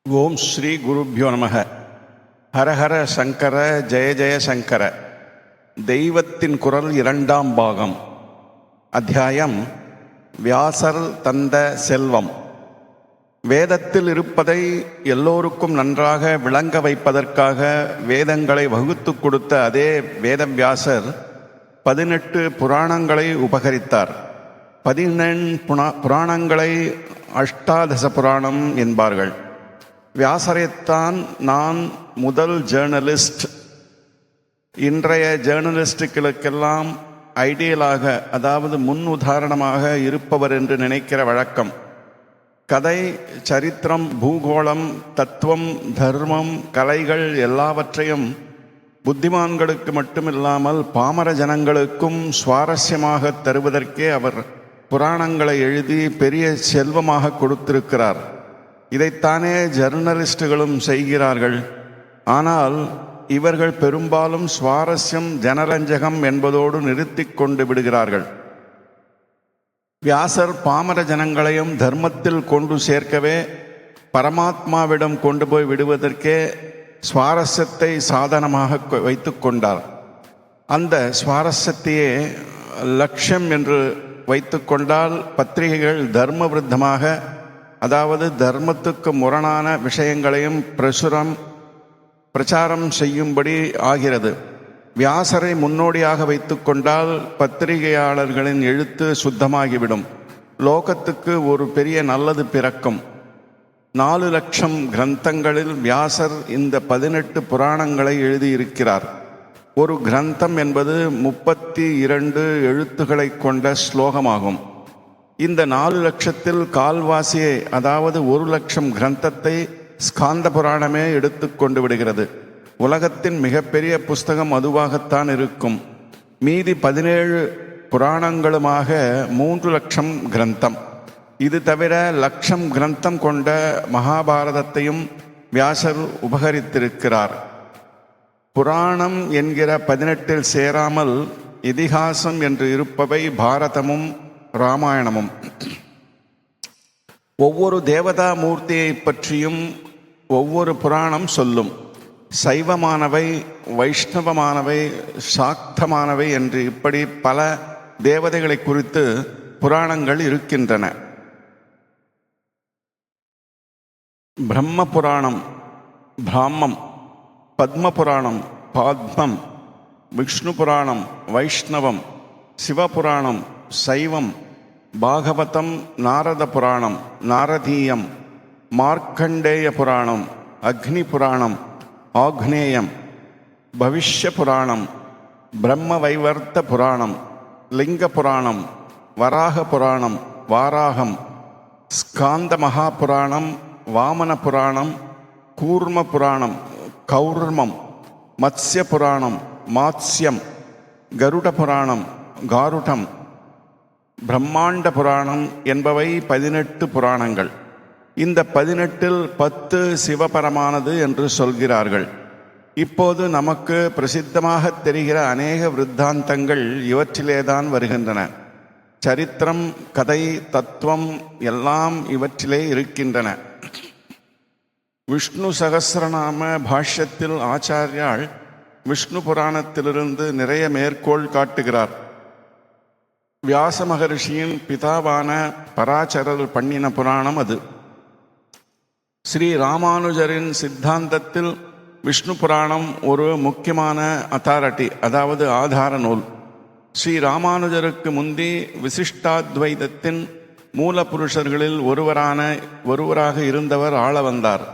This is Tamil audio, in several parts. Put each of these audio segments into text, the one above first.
ஓம் ஸ்ரீ குருப்யோ நமக. ஹரஹர சங்கர ஜெய ஜெய சங்கர. தெய்வத்தின் குரல் இரண்டாம் பாகம். அத்தியாயம் வியாசர் தந்த செல்வம். வேதத்தில் இருப்பதை எல்லோருக்கும் நன்றாக விளங்க வைப்பதற்காக வேதங்களை வகுத்து கொடுத்த அதே வேதவியாசர் 18 புராணங்களை உபகரித்தார். 18 புராணங்களை அஷ்டாதச புராணம் என்பார்கள். வியாசரைத்தான் நான் முதல் ஜேர்னலிஸ்ட், இன்றைய ஜேர்னலிஸ்டுகளுக்கெல்லாம் ஐடியலாக, அதாவது முன் உதாரணமாக இருப்பவர் என்று நினைக்கிற வழக்கம். கதை, சரித்திரம், பூகோளம், தத்துவம், தர்மம், கலைகள் எல்லாவற்றையும் புத்திமான்களுக்கு மட்டுமில்லாமல் பாமர ஜனங்களுக்கும் சுவாரஸ்யமாக தருவதற்கே அவர் புராணங்களை எழுதி பெரிய செல்வமாக கொடுத்திருக்கிறார். இதைத்தானே ஜர்னலிஸ்டுகளும் செய்கிறார்கள். ஆனால் இவர்கள் பெரும்பாலும் சுவாரஸ்யம், ஜனரஞ்சகம் என்பதோடு நிறுத்தி கொண்டு விடுகிறார்கள். வியாசர் பாமர ஜனங்களையும் தர்மத்தில் கொண்டு சேர்க்கவே, பரமாத்மாவிடம் கொண்டு போய் விடுவதற்கே சுவாரஸ்யத்தை சாதனமாக வைத்து கொண்டார். அந்த சுவாரஸ்யத்தையே லட்சியம் என்று வைத்து கொண்டால் பத்திரிகைகள் தர்ம விருத்தமாக, அதாவது தர்மத்துக்கு முரணான விஷயங்களையும் பிரச்சாரம் செய்யும்படி ஆகிறது. வியாசரை முன்னோடியாக வைத்து கொண்டால் பத்திரிகையாளர்களின் எழுத்து சுத்தமாகிவிடும். லோகத்துக்கு ஒரு பெரிய நல்லது பிறக்கும். 4 லட்சம் கிரந்தங்களில் வியாசர் இந்த 18 புராணங்களை எழுதியிருக்கிறார். ஒரு கிரந்தம் என்பது 32 எழுத்துக்களை கொண்ட ஸ்லோகமாகும். இந்த 4 லட்சத்தில் கால்வாசியை, அதாவது 1 லட்சம் கிரந்தத்தை ஸ்காந்த புராணமே எடுத்து கொண்டு விடுகிறது. உலகத்தின் மிகப்பெரிய புஸ்தகம் அதுவாகத்தான் இருக்கும். மீதி 17 புராணங்களுமாக 3 லட்சம் கிரந்தம். இது தவிர லட்சம் கிரந்தம் கொண்ட மகாபாரதத்தையும் வியாசர் உபகரித்திருக்கிறார். புராணம் என்கிற 18 சேராமல் இதிகாசம் என்று இருப்பவை பாரதமும் ராமாயணமும். ஒவ்வொரு தேவதா மூர்த்தியை பற்றியும் ஒவ்வொரு புராணம் சொல்லும். சைவமானவை, வைஷ்ணவமானவை, சாக்தமானவை என்று இப்படி பல தேவதைகளை குறித்து புராணங்கள் இருக்கின்றன. பிரம்ம புராணம் பிராமம், பத்ம புராணம் பாத்மம், விஷ்ணு புராணம் வைஷ்ணவம், சிவபுராணம் சைவம், பாகவதம் நாரத புராணம் நாரதீயம், மார்க்கண்டேய புராணம் அக்னி புராணம் ஆக்னேயம், பவிஷ்ய புராணம் பிரம்ம வைவர்த்த புராணம், லிங்க புராணம் வராக புராணம் வாராகம், ஸ்காந்த மகாபுராணம் வாமன புராணம், கூர்ம புராணம் கௌர்மம், மத்ஸ்ய புராணம் மாத்ஸ்யம், கருட புராணம் காருடம், பிரம்மாண்ட புராணம் என்பவை 18 புராணங்கள். இந்த 18இல் 10 சிவபரமானது என்று சொல்கிறார்கள். இப்போது நமக்கு பிரசித்தமாக தெரிகிற அநேக விருத்தாந்தங்கள் இவற்றிலேதான் வருகின்றன. சரித்திரம், கதை, தத்துவம் எல்லாம் இவற்றிலே இருக்கின்றன. விஷ்ணு சகஸ்ரநாம பாஷ்யத்தில் ஆச்சாரியால் விஷ்ணு புராணத்திலிருந்து நிறைய மேற்கோள் காட்டுகிறார். வியாச மகர்ஷியின் பிதாவான பராசரர் பண்ணின புராணம் அது. ஸ்ரீ ராமானுஜரின் சித்தாந்தத்தில் விஷ்ணு புராணம் ஒரு முக்கியமான அத்தாரிட்டி, அதாவது ஆதார நூல். ஸ்ரீ ராமானுஜருக்கு முந்தி விசிஷ்டாத்வைதத்தின் மூலபுருஷர்களில் ஒருவராக இருந்தவர் ஆள வந்தார்.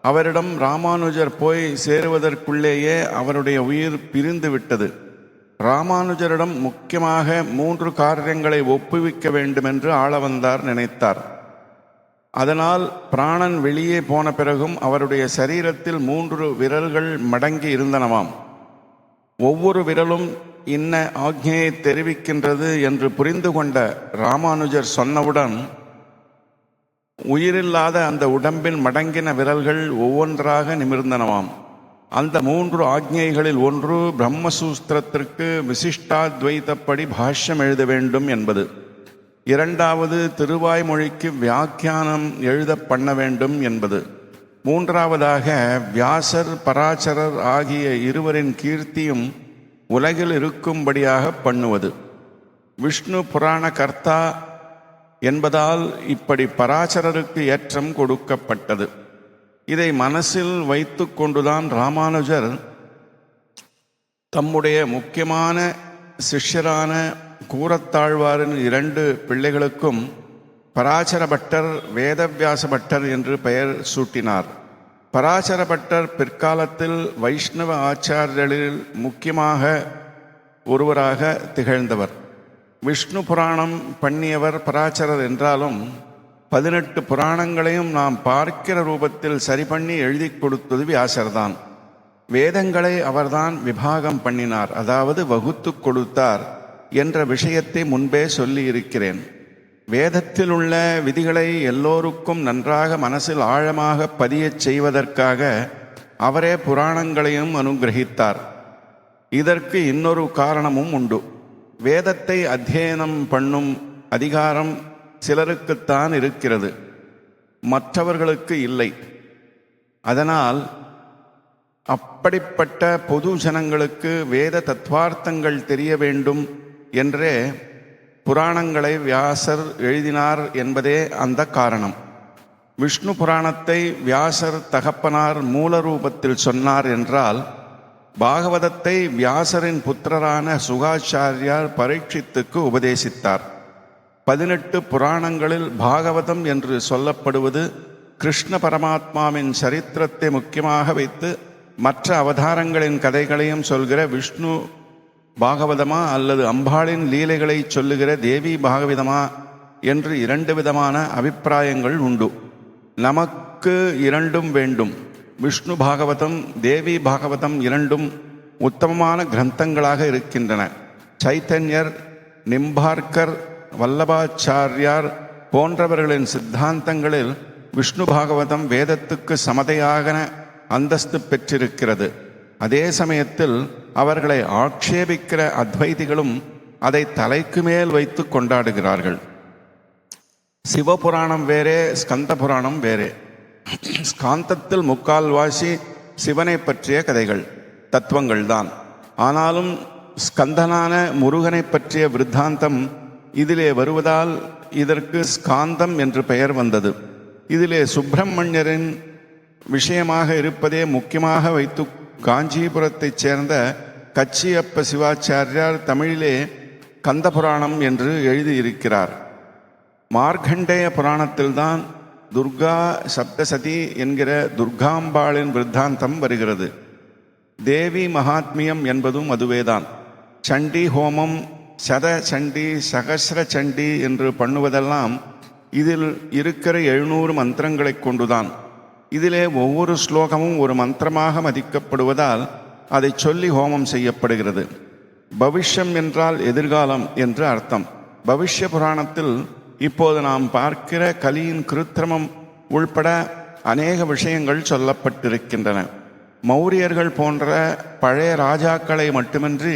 அவரிடம் ராமானுஜர் போய் சேருவதற்குள்ளேயே அவருடைய உயிர் பிரிந்து விட்டது. ராமானுஜரிடம் முக்கியமாக 3 காரியங்களை ஒப்புவிக்க வேண்டுமென்று ஆள வந்தார் நினைத்தார். அதனால் பிராணன் வெளியே போன பிறகும் அவருடைய சரீரத்தில் 3 விரல்கள் மடங்கி இருந்தனவாம். ஒவ்வொரு விரலும் இன்ன ஆக்ஞையை தெரிவிக்கின்றது என்று புரிந்து கொண்ட ராமானுஜர் சொன்னவுடன் உயிரில்லாத அந்த உடம்பின் மடங்கின விரல்கள் ஒவ்வொன்றாக நிமிர்ந்தனவாம். அந்த 3 ஆக்ஞைகளில் ஒன்று பிரம்மசூத்திரத்திற்கு விசிஷ்டாத்வைத்தப்படி பாஷ்யம் எழுத வேண்டும் என்பது. இரண்டாவது திருவாய்மொழிக்கு வியாக்கியானம் எழுத பண்ண வேண்டும் என்பது. மூன்றாவதாக வியாசர் பராசரர் ஆகிய இருவரின் கீர்த்தியும் உலகில் இருக்கும்படியாக பண்ணுவது. விஷ்ணு புராண கர்த்தா என்பதால் இப்படி பராசரருக்கு ஏற்றம் கொடுக்கப்பட்டது. இதை மனசில் வைத்து கொண்டுதான் ராமானுஜர் தம்முடைய முக்கியமான சிஷ்யரான கூரத்தாழ்வாரின் 2 பிள்ளைகளுக்கும் பராசர பட்டர் வேதவியாச பட்டர் என்று பெயர் சூட்டினார். பராசர பட்டர் பிற்காலத்தில் வைஷ்ணவ ஆச்சாரியர்களில் முக்கியமாக ஒருவராக திகழ்ந்தவர். விஷ்ணு புராணம் பண்ணியவர் பராசரர் என்றாலும் 18 புராணங்களையும் நாம் பார்க்கிற ரூபத்தில் சரி பண்ணி எழுதி கொடுத்தது வியாசர்தான். வேதங்களை அவர்தான் விபாகம் பண்ணினார், அதாவது வகுத்து கொடுத்தார் என்ற விஷயத்தை முன்பே சொல்லி இருக்கிறேன். வேதத்தில் உள்ள விதிகளை எல்லோருக்கும் நன்றாக மனசில் ஆழமாக பதியச் செய்வதற்காக அவரே புராணங்களையும் அனுகிரகித்தார். இதற்கு இன்னொரு காரணமும் உண்டு. வேதத்தை அத்தியனம் பண்ணும் அதிகாரம் சிலருக்குத்தான் இருக்கிறது, மற்றவர்களுக்கு இல்லை. அதனால் அப்படிப்பட்ட பொது ஜனங்களுக்கு வேத தத்துவார்த்தங்கள் தெரிய வேண்டும் என்றே புராணங்களை வியாசர் எழுதினார் என்பதே அந்த காரணம். விஷ்ணு புராணத்தை வியாசர் தகப்பனார் மூல ரூபத்தில் சொன்னார் என்றால், பாகவதத்தை வியாசரின் புத்திரரான சுகாச்சாரியார் பரீட்சித்துக்கு உபதேசித்தார். 18 புராணங்களில் பாகவதம் என்று சொல்லப்படுவது கிருஷ்ண பரமாத்மாவின் சரித்திரத்தை முக்கியமாக வைத்து மற்ற அவதாரங்களின் கதைகளையும் சொல்கிற விஷ்ணு பாகவதமா அல்லது அம்பாளின் லீலைகளை சொல்லுகிற தேவி பாகவதமா என்று 2 விதமான அபிப்பிராயங்கள் உண்டு. நமக்கு 2ம் வேண்டும். விஷ்ணு பாகவதம் தேவி பாகவதம் 2ம் உத்தமமான கிரந்தங்களாக இருக்கின்றன. சைத்தன்யர், நிம்பார்க்கர், வல்லபாச்சாரியார் போன்றவர்களின் சித்தாந்தங்களில் விஷ்ணு பாகவதம் வேதத்துக்கு சமதையாக அந்தஸ்து பெற்றிருக்கிறது. அதே சமயத்தில் அவர்களை ஆட்சேபிக்கிற அத்வைதிகளும் அதை தலைக்கு மேல் வைத்து கொண்டாடுகிறார்கள். சிவபுராணம் வேறே, ஸ்கந்த புராணம் வேறே. ஸ்காந்தத்தில் முக்கால்வாசி சிவனை பற்றிய கதைகள், தத்துவங்கள் தான். ஆனாலும் ஸ்கந்தனான முருகனை பற்றிய விருத்தாந்தம் இதிலே வருவதால் இதற்கு ஸ்காந்தம் என்று பெயர் வந்தது. இதிலே சுப்பிரமணியரின் விஷயமாக இருப்பதே முக்கியமாக வைத்து காஞ்சிபுரத்தைச் சேர்ந்த கச்சியப்ப சிவாச்சாரியார் தமிழிலே கந்த புராணம் என்று எழுதியிருக்கிறார். மார்க்கண்டேய புராணத்தில்தான் துர்கா சப்தசதி என்கிற துர்காம்பாளின் விருத்தாந்தம் வருகிறது. தேவி மகாத்மியம் என்பதும் அதுவேதான். சண்டி ஹோமம், சத சண்டி, சகசிர சண்டி என்று பண்ணுவதெல்லாம் இதில் இருக்கிற 700 மந்திரங்களை கொண்டுதான். இதிலே ஒவ்வொரு ஸ்லோகமும் ஒரு மந்திரமாக மதிக்கப்படுவதால் அதை சொல்லி ஹோமம் செய்யப்படுகிறது. பவிஷ்யம் என்றால் எதிர்காலம் என்று அர்த்தம். பவிஷ்ய புராணத்தில் இப்போது நாம் பார்க்கிற கலியின் கிருத்திரமம் உள்பட அநேக விஷயங்கள் சொல்லப்பட்டிருக்கின்றன. மௌரியர்கள் போன்ற பழைய ராஜாக்களை மட்டுமின்றி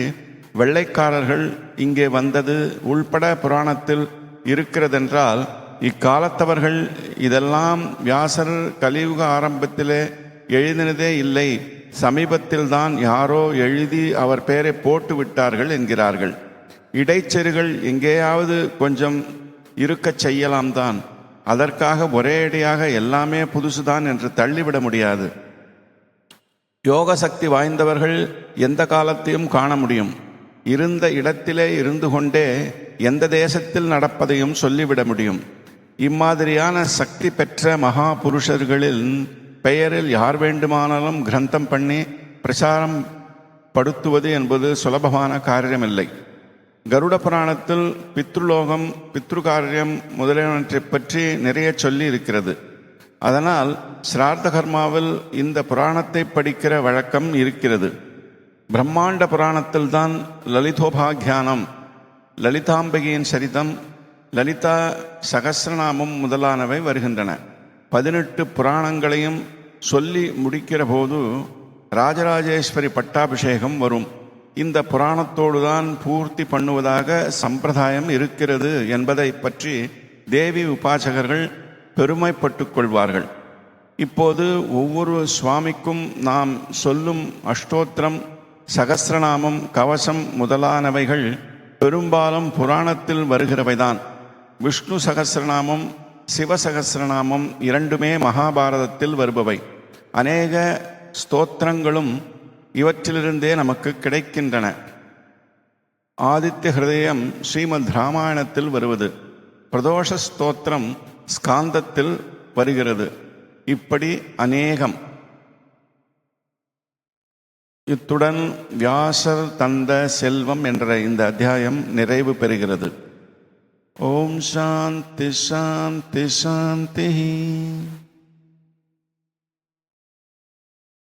வெள்ளைக்காரர்கள் இங்கே வந்தது உள்பட புராணத்தில் இருக்கிறதென்றால், இக்காலத்தவர்கள் இதெல்லாம் வியாசர் கலியுக ஆரம்பத்திலே எழுதினதே இல்லை, சமீபத்தில்தான் யாரோ எழுதி அவர் பெயரை போட்டு விட்டார்கள் என்கிறார்கள். இடைச்செருகள் எங்கேயாவது கொஞ்சம் இருக்கச் செய்யலாம் தான், அதற்காக ஒரேடியாக எல்லாமே புதுசுதான் என்று தள்ளிவிட முடியாது. யோக சக்தி வாய்ந்தவர்கள் எந்த காலத்தையும் காண முடியும். இருந்த இடத்திலே இருந்து கொண்டே எந்த தேசத்தில் நடப்பதையும் சொல்லிவிட முடியும். இம்மாதிரியான சக்தி பெற்ற மகா புருஷர்களின் பெயரில் யார் வேண்டுமானாலும் கிரந்தம் பண்ணி பிரச்சாரம் படுத்துவது என்பது சுலபமான காரியமில்லை. கருட புராணத்தில் பித்ருலோகம், பித்ருகாரியம் முதலியவற்றை பற்றி நிறைய சொல்லி இருக்கிறது. அதனால் சிரார்த்த கர்மாவில் இந்த புராணத்தை படிக்கிற வழக்கம் இருக்கிறது. பிரம்மாண்ட புராணத்தில்தான் லலிதோபாக்கியானம், லலிதாம்பிகையின் சரிதம், லலிதா சகசிரநாமம் முதலானவை வருகின்றன. 18 புராணங்களையும் சொல்லி முடிக்கிற போது ராஜராஜேஸ்வரி பட்டாபிஷேகம் வரும். இந்த புராணத்தோடுதான் பூர்த்தி பண்ணுவதாக சம்பிரதாயம் இருக்கிறது என்பதை பற்றி தேவி உபாசகர்கள் பெருமைப்பட்டு கொள்வார்கள். இப்போது ஒவ்வொரு சுவாமிக்கும் நாம் சொல்லும் அஷ்டோத்திரம், சகஸ்ரநாமம், கவசம் முதலானவைகள் பெரும்பாலும் புராணத்தில் வருகிறவைதான். விஷ்ணு சகஸ்ரநாமம், சிவசகஸ்ரநாமம் இரண்டுமே மகாபாரதத்தில் வருபவை. அநேக ஸ்தோத்திரங்களும் இவற்றிலிருந்தே நமக்கு கிடைக்கின்றன. ஆதித்ய ஹிருதயம் ஸ்ரீமத் ராமாயணத்தில் வருவது, பிரதோஷ ஸ்தோத்திரம் ஸ்காந்தத்தில் வருகிறது. இப்படி அநேகம். இத்துடன் வியாசர் தந்த செல்வம் என்ற இந்த அத்தியாயம் நிறைவு பெறுகிறது. ஓம் சாந்தி சாந்தி சாந்தி.